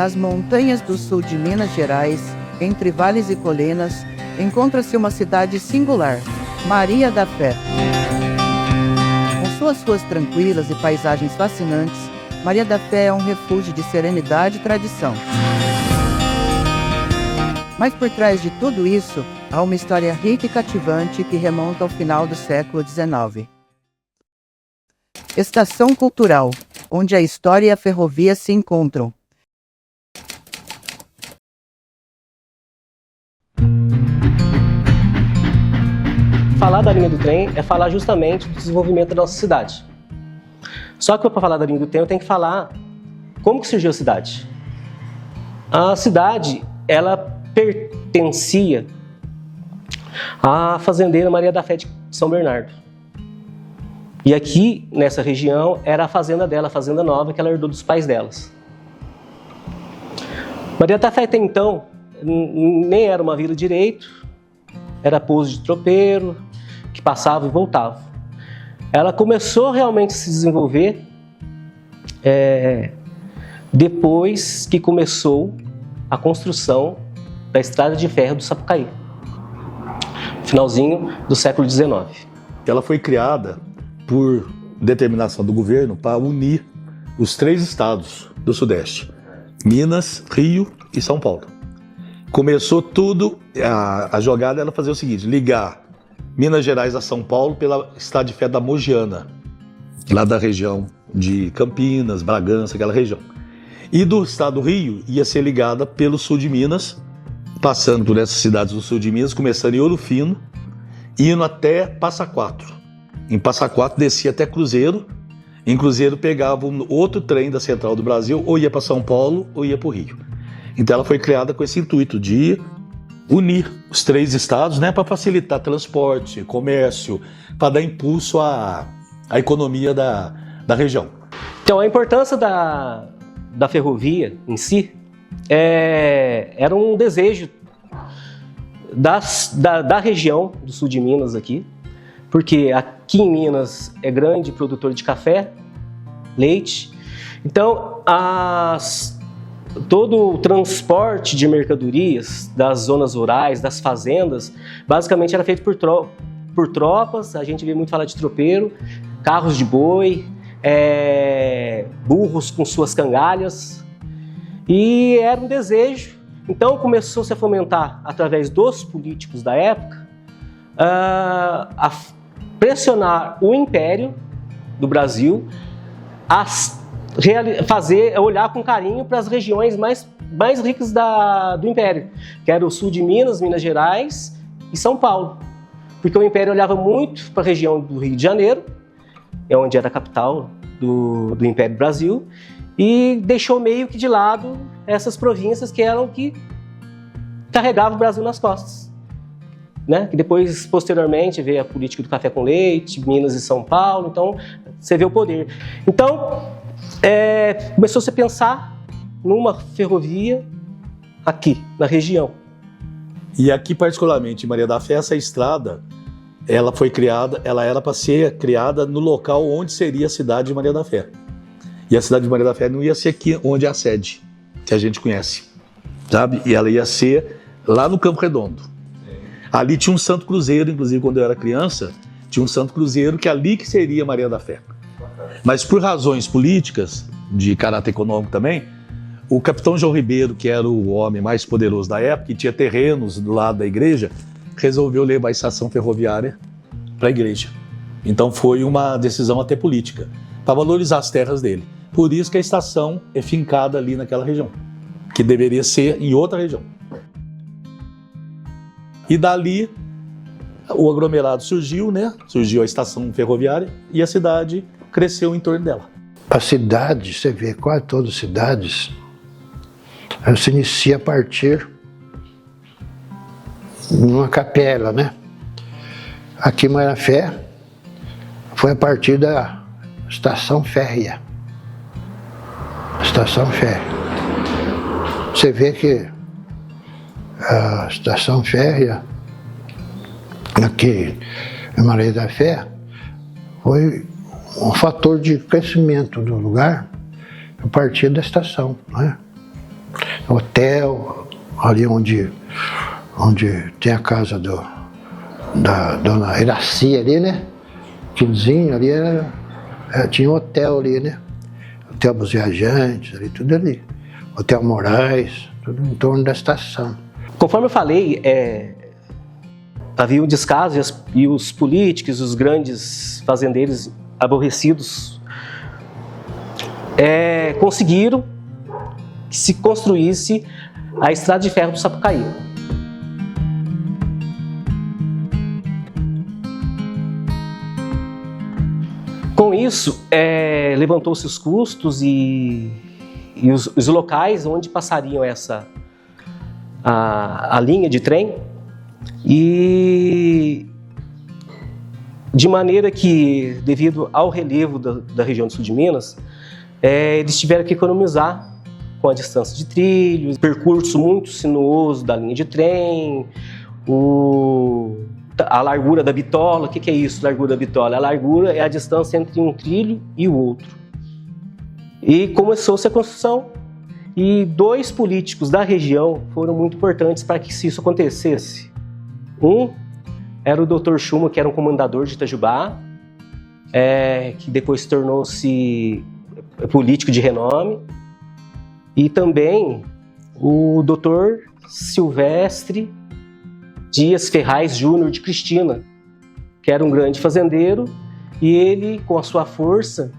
Nas montanhas do sul de Minas Gerais, entre vales e colinas, encontra-se uma cidade singular, Maria da Fé. Com suas ruas tranquilas e paisagens fascinantes, Maria da Fé é um refúgio de serenidade e tradição. Mas por trás de tudo isso, há uma história rica e cativante que remonta ao final do século XIX. Estação Cultural, onde a história e a ferrovia se encontram. Falar da linha do trem é falar justamente do desenvolvimento da nossa cidade. Só que para falar da linha do trem eu tenho que falar como que surgiu a cidade. A cidade, ela pertencia à fazendeira Maria da Fé de São Bernardo. E aqui, nessa região, era a fazenda dela, a fazenda nova, que ela herdou dos pais delas. Maria da Fé até então nem era uma vila direito, era pouso de tropeiro, que passava e voltava. Ela começou realmente a se desenvolver depois que começou a construção da estrada de ferro do Sapucaí, finalzinho do século XIX. Ela foi criada por determinação do governo para unir os 3 estados do Sudeste, Minas, Rio e São Paulo. Começou tudo, a jogada era fazer o seguinte, ligar Minas Gerais a São Paulo pela estrada de ferro da Mogiana, lá da região de Campinas, Bragança, aquela região. E do estado do Rio ia ser ligada pelo sul de Minas, passando por essas cidades do sul de Minas, começando em Ouro Fino, indo até Passa Quatro. Em Passa Quatro descia até Cruzeiro, em Cruzeiro pegava um outro trem da Central do Brasil, ou ia para São Paulo ou ia para o Rio. Então ela foi criada com esse intuito de unir os 3 estados, né, para facilitar transporte, comércio, para dar impulso à economia da região. Então a importância da ferrovia em si era um desejo da região do sul de Minas aqui, porque aqui em Minas é grande produtor de café, leite, então todo o transporte de mercadorias das zonas rurais, das fazendas, basicamente era feito por tropas, a gente vê muito falar de tropeiro, carros de boi, burros com suas cangalhas, e era um desejo. Então começou-se a fomentar, através dos políticos da época, a pressionar o Império do Brasil a olhar com carinho para as regiões mais ricas do Império, que era o sul de Minas, Minas Gerais e São Paulo. Porque o Império olhava muito para a região do Rio de Janeiro, onde era a capital do Império Brasil, e deixou meio que de lado essas províncias que eram que carregavam o Brasil nas costas. Né? Que depois, posteriormente, veio a política do café com leite, Minas e São Paulo, então você vê o poder. Então, começou-se a pensar numa ferrovia aqui, na região. E aqui, particularmente, em Maria da Fé, essa estrada, ela era para ser criada no local onde seria a cidade de Maria da Fé. E a cidade de Maria da Fé não ia ser aqui onde é a sede, que a gente conhece, sabe? E ela ia ser lá no Campo Redondo. Ali tinha um Santo Cruzeiro, inclusive quando eu era criança, tinha um Santo Cruzeiro que ali que seria Maria da Fé. Mas por razões políticas, de caráter econômico também, o capitão João Ribeiro, que era o homem mais poderoso da época, e tinha terrenos do lado da igreja, resolveu levar a estação ferroviária para a igreja. Então foi uma decisão até política, para valorizar as terras dele. Por isso que a estação é fincada ali naquela região, que deveria ser em outra região. E dali o aglomerado surgiu, né? Surgiu a estação ferroviária e a cidade cresceu em torno dela. A cidade, você vê, quase todas as cidades, ela se inicia a partir de uma capela, né? Aqui em Maria da Fé foi a partir da estação férrea. Estação férrea. Você vê que a estação férrea aqui em Maria da Fé foi um fator de crescimento do lugar a partir da estação, né? hotel, ali onde tem a casa da dona Iraci ali, né? Quinzinho ali tinha um hotel ali, né? Hotel dos Viajantes, ali, tudo ali. Hotel Moraes, tudo em torno da estação. Conforme eu falei, havia um descaso e os políticos, os grandes fazendeiros aborrecidos conseguiram que se construísse a estrada de ferro do Sapucaí. Com isso, levantou-se os custos e os locais onde passariam a linha de trem, e de maneira que, devido ao relevo da região do sul de Minas, eles tiveram que economizar com a distância de trilhos, percurso muito sinuoso da linha de trem, a largura da bitola. O que é isso, largura da bitola? A largura é a distância entre um trilho e o outro. E começou-se a construção, e 2 políticos da região foram muito importantes para que isso acontecesse. Um era o Dr. Chuma, que era um comendador de Itajubá, que depois tornou-se político de renome, e também o Dr. Silvestre Dias Ferraz Júnior de Cristina, que era um grande fazendeiro, e ele, com a sua força,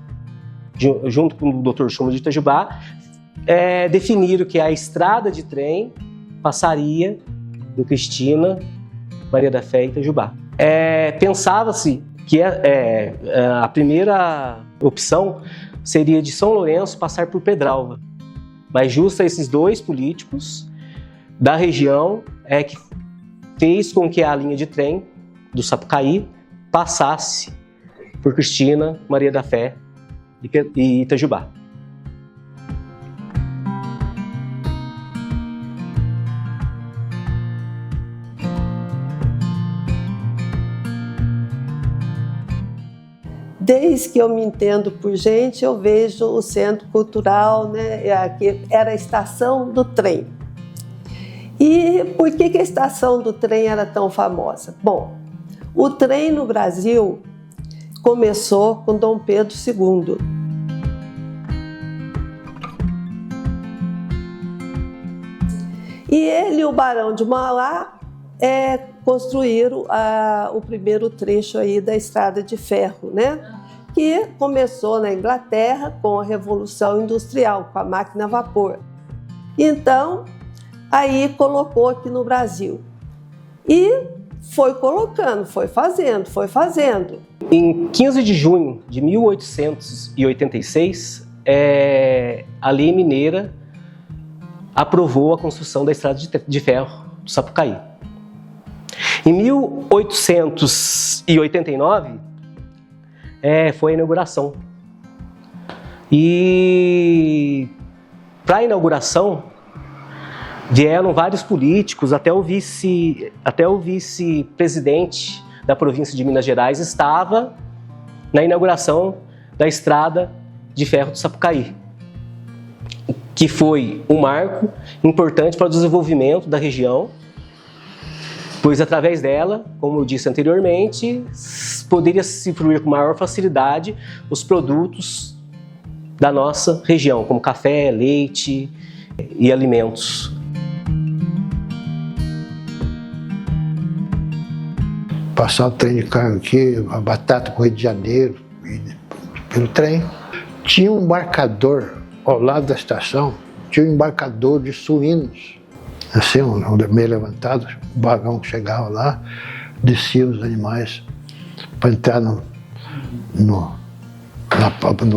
junto com o Dr. Chuma de Itajubá, definiram que a estrada de trem passaria em Cristina, Maria da Fé e Itajubá. Pensava-se que a primeira opção seria de São Lourenço passar por Pedralva, mas justo esses 2 políticos da região que fez com que a linha de trem do Sapucaí passasse por Cristina, Maria da Fé e Itajubá. Desde que eu me entendo por gente, eu vejo o Centro Cultural, né? Aqui era a estação do trem. E por que a estação do trem era tão famosa? Bom, o trem no Brasil começou com Dom Pedro II. E ele e o Barão de Mauá construíram o primeiro trecho aí da estrada de ferro, né? Que começou na Inglaterra com a Revolução Industrial, com a máquina a vapor. Então, aí colocou aqui no Brasil. E foi colocando, foi fazendo. Em 15 de junho de 1886, a Lei Mineira aprovou a construção da estrada de ferro do Sapucaí. Em 1889, foi a inauguração. E para a inauguração vieram vários políticos, até o vice-presidente da província de Minas Gerais estava na inauguração da estrada de ferro do Sapucaí, que foi um marco importante para o desenvolvimento da região, pois através dela, como eu disse anteriormente, poderia se fluir com maior facilidade os produtos da nossa região, como café, leite e alimentos. Passar o trem de carga aqui, a batata para o Rio de Janeiro, pelo trem. Tinha um embarcador ao lado da estação, tinha um embarcador de suínos. Assim, meio levantado, o vagão que chegava lá, descia os animais para entrar no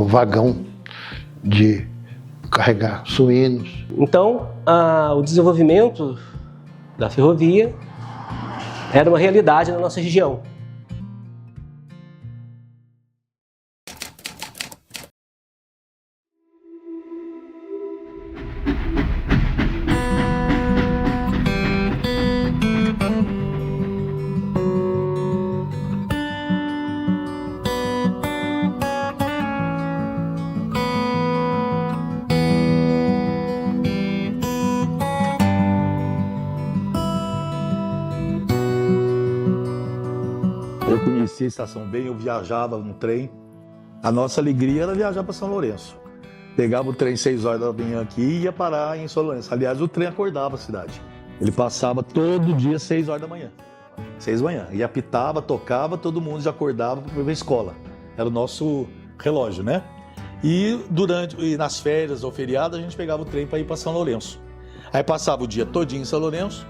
vagão de carregar suínos. Então, o desenvolvimento da ferrovia era uma realidade na nossa região. Eu conheci a estação bem, eu viajava no trem. A nossa alegria era viajar para São Lourenço. Pegava o trem 6 horas da manhã aqui e ia parar em São Lourenço. Aliás, o trem acordava a cidade. Ele passava todo dia 6 horas da manhã. 6 da manhã. E apitava, tocava, todo mundo já acordava para ir para a escola. Era o nosso relógio, né? E nas férias ou feriados, a gente pegava o trem para ir para São Lourenço. Aí passava o dia todinho em São Lourenço,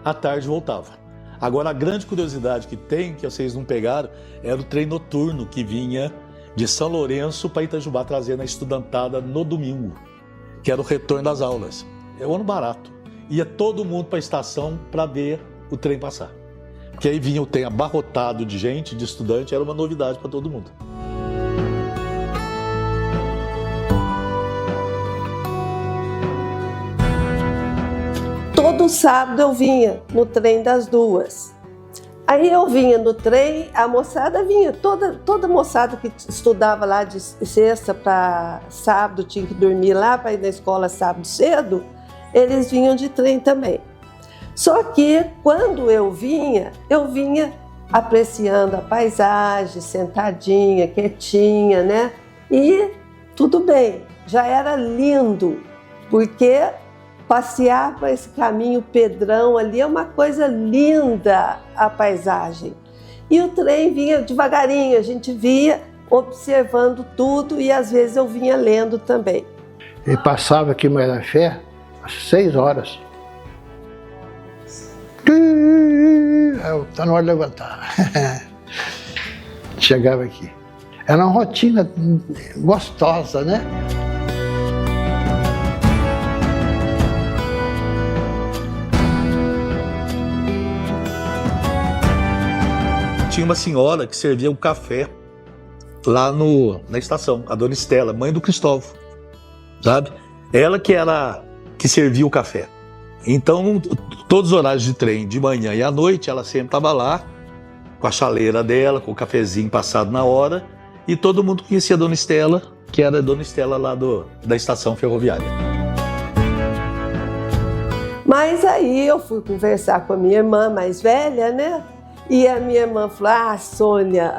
à tarde voltava. Agora, a grande curiosidade que tem, que vocês não pegaram, era o trem noturno que vinha de São Lourenço para Itajubá, trazendo a estudantada no domingo, que era o retorno das aulas. É um ano barato. Ia todo mundo para a estação para ver o trem passar. Porque aí vinha o trem abarrotado de gente, de estudante, era uma novidade para todo mundo. Todo sábado eu vinha no trem das 2. Aí eu vinha no trem, a moçada vinha, toda moçada que estudava lá de sexta para sábado, tinha que dormir lá para ir na escola sábado cedo, eles vinham de trem também. Só que quando eu vinha apreciando a paisagem, sentadinha, quietinha, né? E tudo bem, já era lindo, porque passear por esse caminho Pedrão ali é uma coisa linda, a paisagem. E o trem vinha devagarinho, a gente via observando tudo e às vezes eu vinha lendo também. Ele passava aqui em Maria Fé às 6 horas. Está na hora de levantar. Chegava aqui. Era uma rotina gostosa, né? Tinha uma senhora que servia um café lá na estação, a dona Estela, mãe do Cristóvão, sabe? Ela que servia o café. Então, todos os horários de trem, de manhã e à noite, ela sempre estava lá, com a chaleira dela, com o cafezinho passado na hora, e todo mundo conhecia a dona Estela, que era a dona Estela lá da estação ferroviária. Mas aí eu fui conversar com a minha irmã mais velha, né? E a minha irmã falou, Sônia,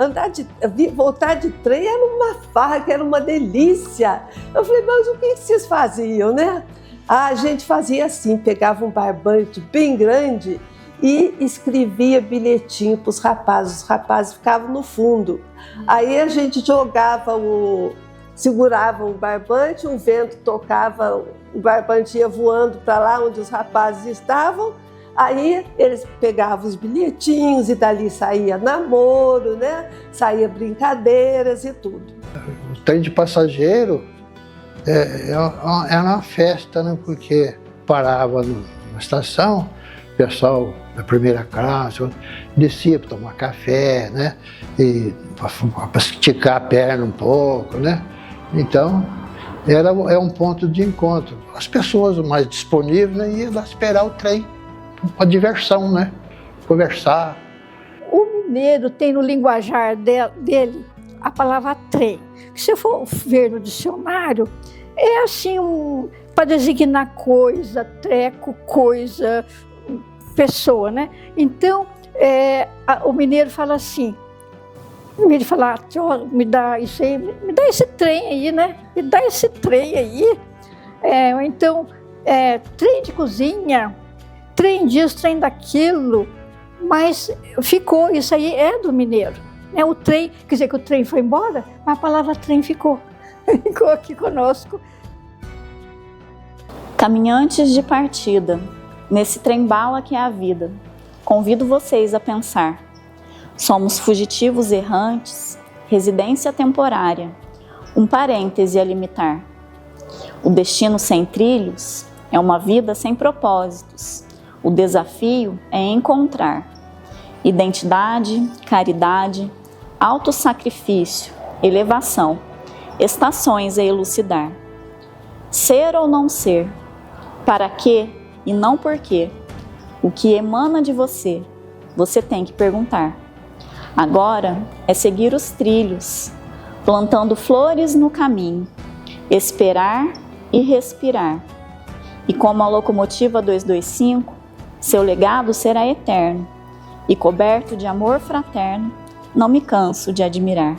voltar de trem era uma farra, que era uma delícia. Eu falei, mas o que vocês faziam, né? A gente fazia assim, pegava um barbante bem grande e escrevia bilhetinho para os rapazes ficavam no fundo. Aí a gente segurava o barbante, o vento tocava, o barbante ia voando para lá onde os rapazes estavam. Aí eles pegavam os bilhetinhos e dali saía namoro, né? Saía brincadeiras e tudo. O trem de passageiro era uma festa, né? Porque parava na estação, o pessoal da primeira classe descia para tomar café, né? E para esticar a perna um pouco, né? Então, é um ponto de encontro. As pessoas mais disponíveis, né, iam lá esperar o trem. Uma diversão, né? Conversar. O mineiro tem no linguajar dele a palavra trem. Se for ver no dicionário, é assim para designar coisa, treco, coisa, pessoa, né? Então, o mineiro fala assim, em vez de falar, me dá isso aí, me dá esse trem aí, né? Me dá esse trem aí. Então, trem de cozinha, trem disso, trem daquilo, mas ficou, isso aí é do mineiro. Né? O trem, quer dizer que o trem foi embora, mas a palavra trem ficou aqui conosco. Caminhantes de partida, nesse trem-bala que é a vida, convido vocês a pensar. Somos fugitivos errantes, residência temporária, um parêntese a limitar. O destino sem trilhos é uma vida sem propósitos. O desafio é encontrar identidade, caridade, autossacrifício, elevação, estações a elucidar. Ser ou não ser, para quê e não por quê. O que emana de você, você tem que perguntar. Agora é seguir os trilhos, plantando flores no caminho, esperar e respirar. E como a locomotiva 225, seu legado será eterno e coberto de amor fraterno, não me canso de admirar.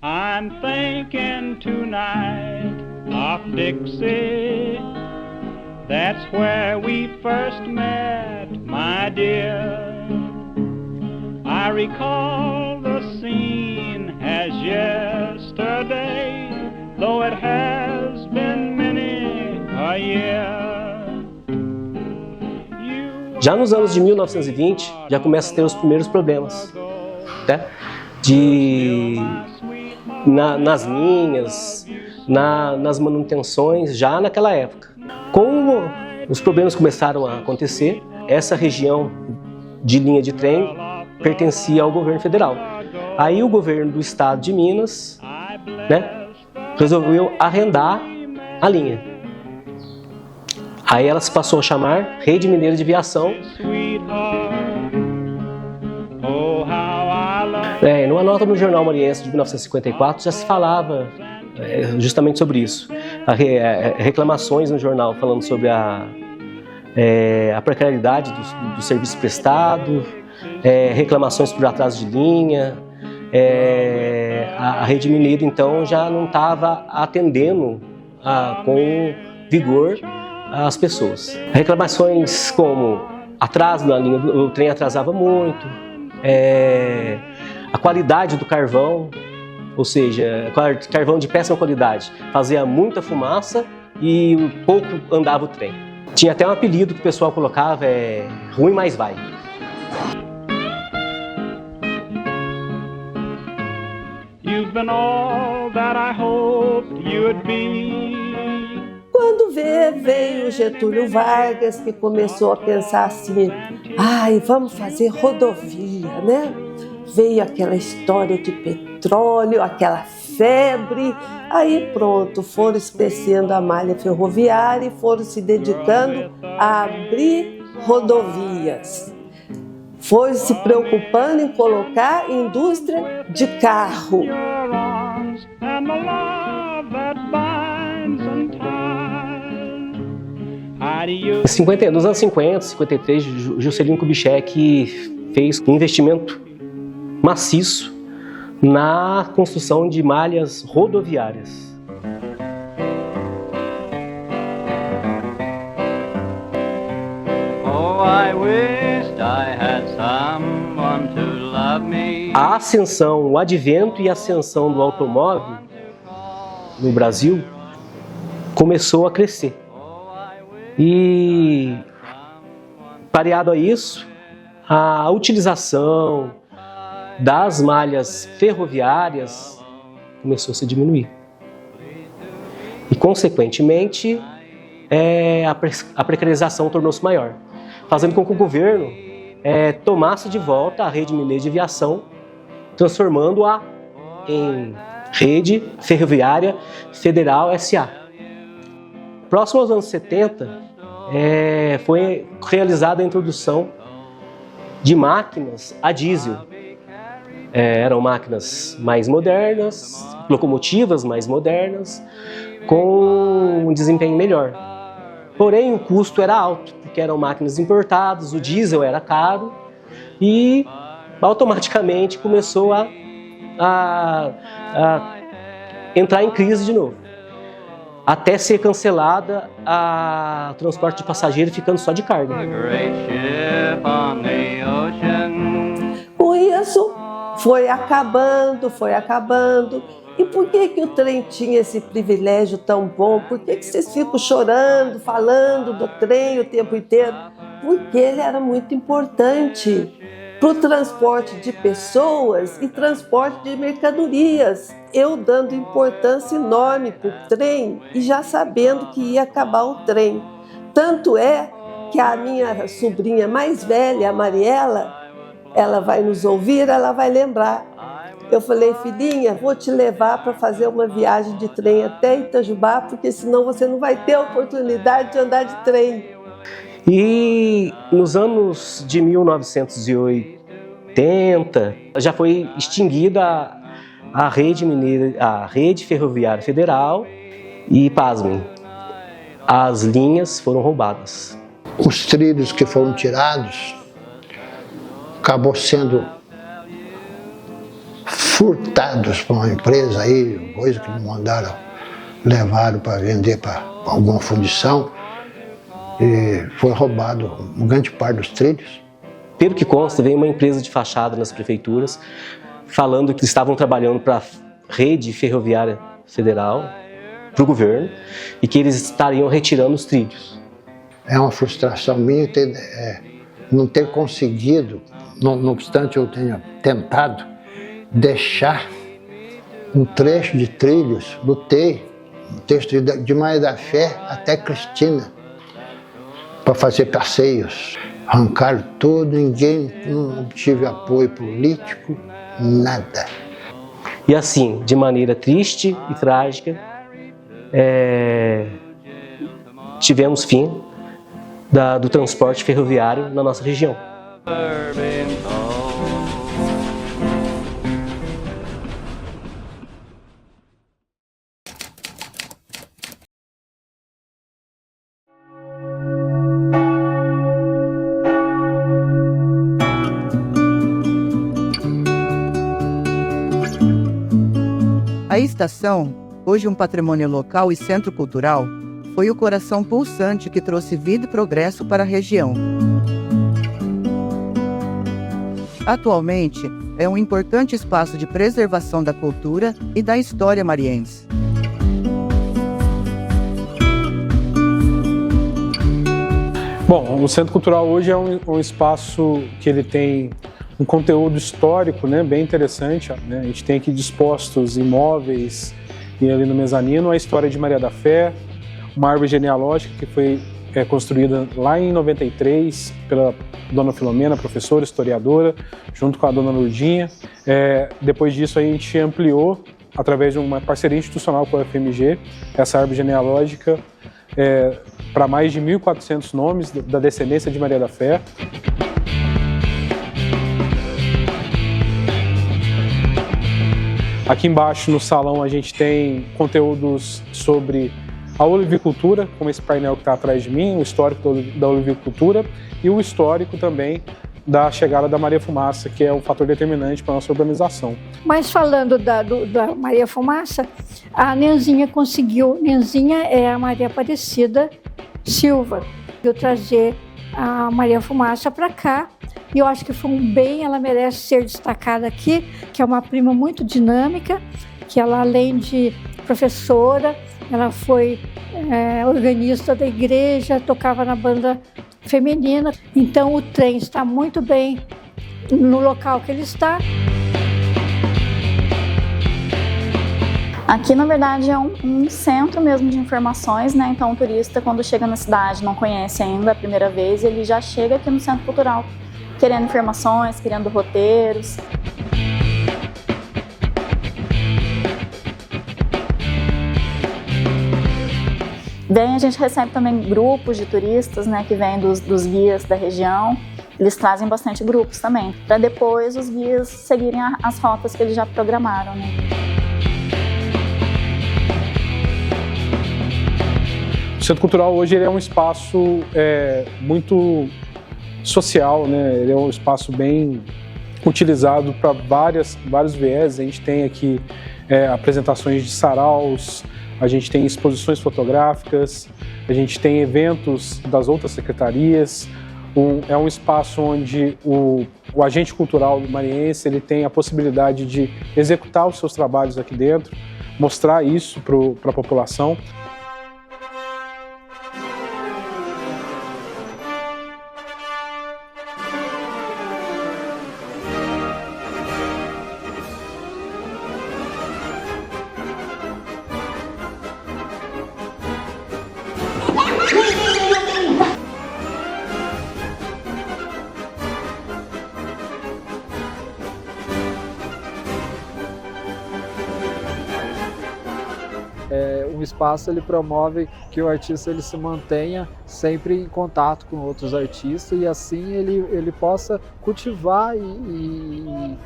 I'm thinking tonight of Dixie. That's where we first met, my dear. I recall the scene as yesterday, though it has been many a year. Já nos anos de 1920, já começa a ter os primeiros problemas, né? Nas linhas, nas manutenções, já naquela época. Como os problemas começaram a acontecer, essa região de linha de trem pertencia ao governo federal. Aí o governo do estado de Minas, né, resolveu arrendar a linha. Aí ela se passou a chamar Rede Mineira de Viação. Numa nota no Jornal Mariense de 1954 já se falava justamente sobre isso. Reclamações no jornal falando sobre a precariedade do serviço prestado, reclamações por atraso de linha. A Rede Mineira então já não estava atendendo com vigor as pessoas. Reclamações como atraso na linha, o trem atrasava muito, a qualidade do carvão, ou seja, carvão de péssima qualidade, fazia muita fumaça e pouco andava o trem. Tinha até um apelido que o pessoal colocava, ruim mas vai. You've been all that I hoped you'd be. Quando veio Getúlio Vargas, que começou a pensar assim, vamos fazer rodovia, né? Veio aquela história de petróleo, aquela febre, aí pronto, foram esquecendo a malha ferroviária e foram se dedicando a abrir rodovias. Foi se preocupando em colocar indústria de carro. Nos anos 50, 53, Juscelino Kubitschek fez um investimento maciço na construção de malhas rodoviárias. A ascensão, o advento e a ascensão do automóvel no Brasil começou a crescer. E, pareado a isso, a utilização das malhas ferroviárias começou a se diminuir. E, consequentemente, a precarização tornou-se maior, fazendo com que o governo tomasse de volta a Rede Mineira de Viação, transformando-a em Rede Ferroviária Federal S.A. Próximo aos anos 70, foi realizada a introdução de máquinas a diesel. Eram máquinas mais modernas, locomotivas mais modernas, com um desempenho melhor. Porém, o custo era alto, porque eram máquinas importadas, o diesel era caro e automaticamente começou a entrar em crise de novo, até ser cancelada o transporte de passageiro, ficando só de carga. Com isso, foi acabando. E por que o trem tinha esse privilégio tão bom? Por que vocês ficam chorando, falando do trem o tempo inteiro? Porque ele era muito importante para o transporte de pessoas e transporte de mercadorias. Eu dando importância enorme para o trem e já sabendo que ia acabar o trem. Tanto é que a minha sobrinha mais velha, a Mariela, ela vai nos ouvir, ela vai lembrar. Eu falei, filhinha, vou te levar para fazer uma viagem de trem até Itajubá, porque senão você não vai ter a oportunidade de andar de trem. E nos anos de 1980 já foi extinguida a rede ferroviária federal e, pasmem, as linhas foram roubadas. Os trilhos que foram tirados acabou sendo furtados por uma empresa aí, coisa que levaram para vender para alguma fundição, e foi roubado uma grande parte dos trilhos. Pelo que consta, veio uma empresa de fachada nas prefeituras falando que estavam trabalhando para a rede ferroviária federal, para o governo, e que eles estariam retirando os trilhos. É uma frustração minha não ter conseguido, não obstante eu tenha tentado, deixar um trecho de trilhos, lutei, um texto de Maria da Fé até Cristina, para fazer passeios. Arrancaram tudo, não obtive apoio político, nada. E assim, de maneira triste e trágica, tivemos fim do transporte ferroviário na nossa região. A estação, hoje um patrimônio local e centro cultural, foi o coração pulsante que trouxe vida e progresso para a região. Atualmente, é um importante espaço de preservação da cultura e da história mariense. Bom, o Centro Cultural hoje é um espaço que ele tem um conteúdo histórico, né, bem interessante, né? A gente tem aqui dispostos imóveis e ali no mezanino a história de Maria da Fé, uma árvore genealógica que foi construída lá em 93 pela dona Filomena, professora, historiadora, junto com a dona Lourdinha. Depois disso a gente ampliou, através de uma parceria institucional com a UFMG, essa árvore genealógica para mais de 1.400 nomes da descendência de Maria da Fé. Aqui embaixo no salão a gente tem conteúdos sobre a olivicultura, como esse painel que está atrás de mim, o histórico da olivicultura e o histórico também da chegada da Maria Fumaça, que é um fator determinante para a nossa urbanização. Mas falando da Maria Fumaça, a Nenzinha conseguiu, Nenzinha é a Maria Aparecida Silva, eu trazer a Maria Fumaça para cá. E eu acho que foi um bem, ela merece ser destacada aqui, que é uma prima muito dinâmica, que ela, além de professora, ela foi organista da igreja, tocava na banda feminina. Então o trem está muito bem no local que ele está. Aqui, na verdade, é um centro mesmo de informações, né? Então o turista, quando chega na cidade, não conhece ainda a primeira vez, ele já chega aqui no Centro Cultural, querendo informações, querendo roteiros. A gente recebe também grupos de turistas, né, que vêm dos guias da região. Eles trazem bastante grupos também, para depois os guias seguirem as rotas que eles já programaram, né? O Centro Cultural hoje ele é um espaço muito social, né? Ele é um espaço bem utilizado para vários viés. A gente tem aqui apresentações de saraus, a gente tem exposições fotográficas, a gente tem eventos das outras secretarias. É um espaço onde o agente cultural mariense ele tem a possibilidade de executar os seus trabalhos aqui dentro, mostrar isso para a população. espaço ele promove que o artista ele se mantenha sempre em contato com outros artistas e assim ele possa cultivar e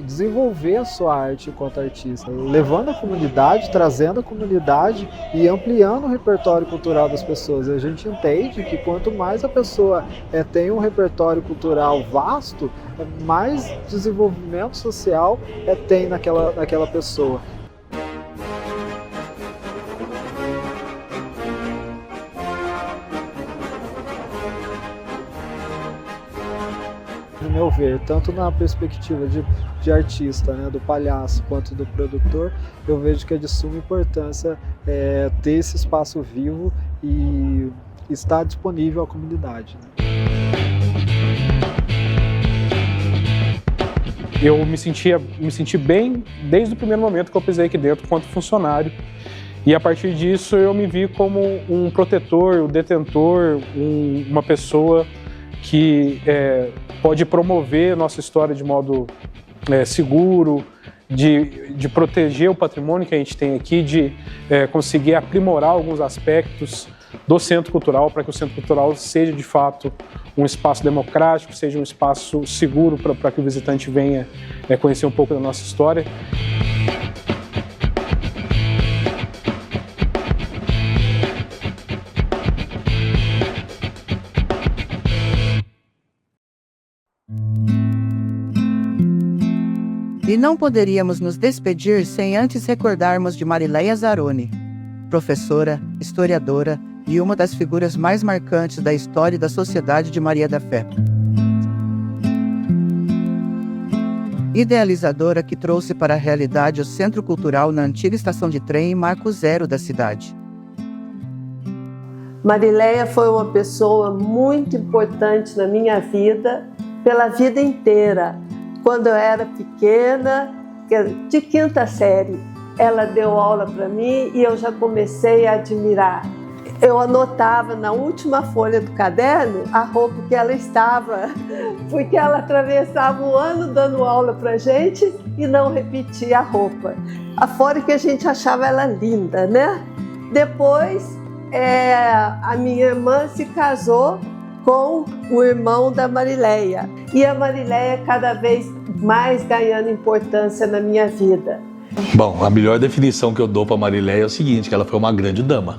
desenvolver a sua arte enquanto artista, levando a comunidade, trazendo a comunidade e ampliando o repertório cultural das pessoas. A gente entende que quanto mais a pessoa tem um repertório cultural vasto, mais desenvolvimento social tem naquela pessoa. No meu ver, tanto na perspectiva de artista, né, do palhaço, quanto do produtor, eu vejo que é de suma importância ter esse espaço vivo e estar disponível à comunidade. Eu me senti bem desde o primeiro momento que eu pisei aqui dentro quanto funcionário. E a partir disso eu me vi como um protetor, um detentor, uma pessoa que pode promover a nossa história de modo seguro, de proteger o patrimônio que a gente tem aqui, de conseguir aprimorar alguns aspectos do Centro Cultural para que o Centro Cultural seja de fato um espaço democrático, seja um espaço seguro para que o visitante venha conhecer um pouco da nossa história. E não poderíamos nos despedir sem antes recordarmos de Marileia Zaroni, professora, historiadora e uma das figuras mais marcantes da história e da Sociedade de Maria da Fé. Idealizadora que trouxe para a realidade o Centro Cultural na antiga estação de trem Marco Zero da cidade. Marileia foi uma pessoa muito importante na minha vida, pela vida inteira. Quando eu era pequena, de quinta série, ela deu aula para mim e eu já comecei a admirar. Eu anotava na última folha do caderno a roupa que ela estava, porque ela atravessava o ano dando aula para a gente e não repetia a roupa. Afora que a gente achava ela linda, né? Depois, a minha irmã se casou com o irmão da Marileia. E a Marileia cada vez mais ganhando importância na minha vida. Bom, a melhor definição que eu dou para Marileia é o seguinte, que ela foi uma grande dama,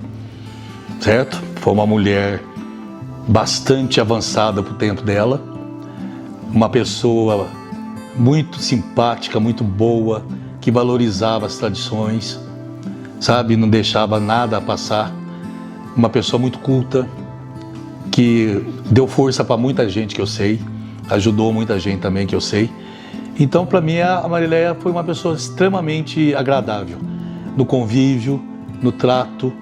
certo? Foi uma mulher bastante avançada para o tempo dela, uma pessoa muito simpática, muito boa, que valorizava as tradições, sabe? Não deixava nada passar. Uma pessoa muito culta, que deu força para muita gente que eu sei, ajudou muita gente também que eu sei. Então, para mim, a Marileia foi uma pessoa extremamente agradável no convívio, no trato,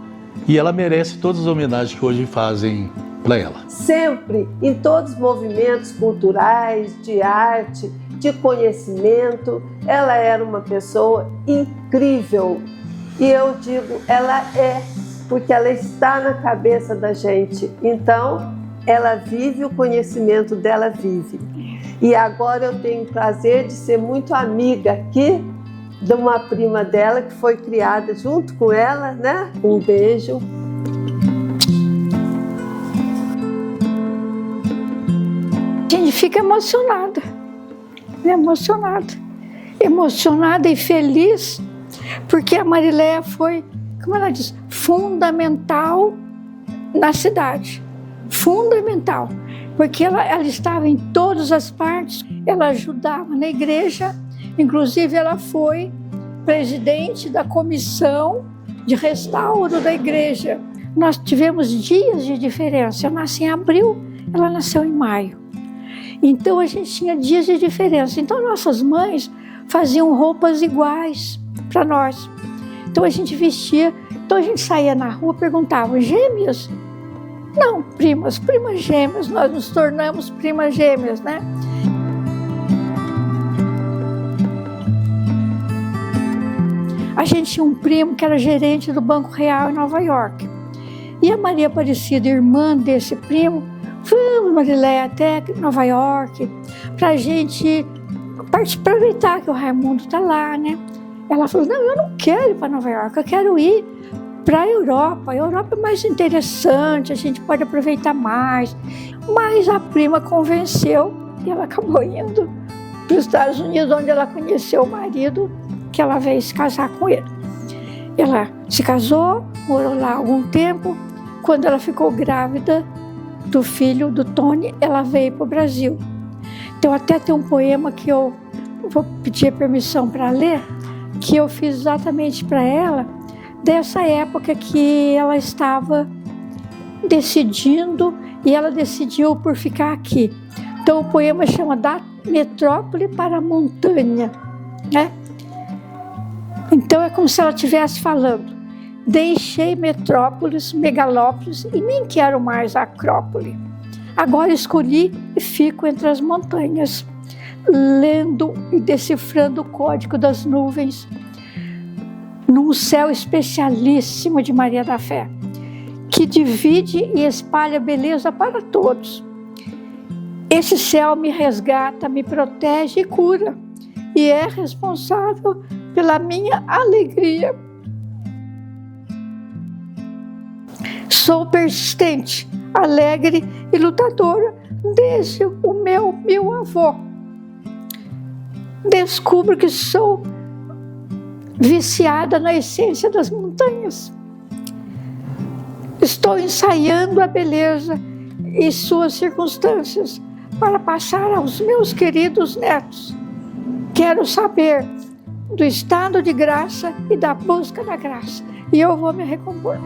e ela merece todas as homenagens que hoje fazem para ela. Sempre, em todos os movimentos culturais, de arte, de conhecimento, ela era uma pessoa incrível. E eu digo, ela é, porque ela está na cabeça da gente. Então, ela vive, o conhecimento dela vive. E agora eu tenho o prazer de ser muito amiga aqui de uma prima dela que foi criada junto com ela, né? Um beijo. A gente fica emocionada, emocionada e feliz, porque a Marileia foi, como ela diz, fundamental na cidade, fundamental, porque ela estava em todas as partes, ela ajudava na igreja, inclusive ela foi presidente da comissão de restauro da igreja. Nós tivemos dias de diferença, eu nasci em abril, ela nasceu em maio. Então a gente tinha dias de diferença. Então nossas mães faziam roupas iguais para nós. Então a gente vestia, então a gente saía na rua e perguntava, gêmeas? Não, primas gêmeas, nós nos tornamos primas gêmeas, né? A gente tinha um primo que era gerente do Banco Real em Nova York. E a Maria Aparecida, irmã desse primo, vamos, Marileia, até Nova York, para a gente aproveitar que o Raimundo está lá, né? Ela falou, não, eu não quero ir para Nova York, eu quero ir para a Europa. A Europa é mais interessante, a gente pode aproveitar mais. Mas a prima convenceu e ela acabou indo para os Estados Unidos, onde ela conheceu o marido, que ela veio se casar com ele. Ela se casou, morou lá algum tempo. Quando ela ficou grávida do filho do Tony, ela veio para o Brasil. Então até tem um poema que eu vou pedir permissão para ler, que eu fiz exatamente para ela, dessa época que ela estava decidindo e ela decidiu por ficar aqui. Então o poema chama Da Metrópole para a Montanha, né? Então é como se ela estivesse falando, deixei metrópoles, megalópolis e nem quero mais a Acrópole. Agora escolhi e fico entre as montanhas, lendo e decifrando o código das nuvens, num céu especialíssimo de Maria da Fé, que divide e espalha beleza para todos. Esse céu me resgata, me protege e cura, e é responsável pela minha alegria. Sou persistente, alegre e lutadora desde o meu avô. Descubro que sou viciada na essência das montanhas. Estou ensaiando a beleza e suas circunstâncias para passar aos meus queridos netos. Quero saber do estado de graça e da busca da graça. E eu vou me recompor.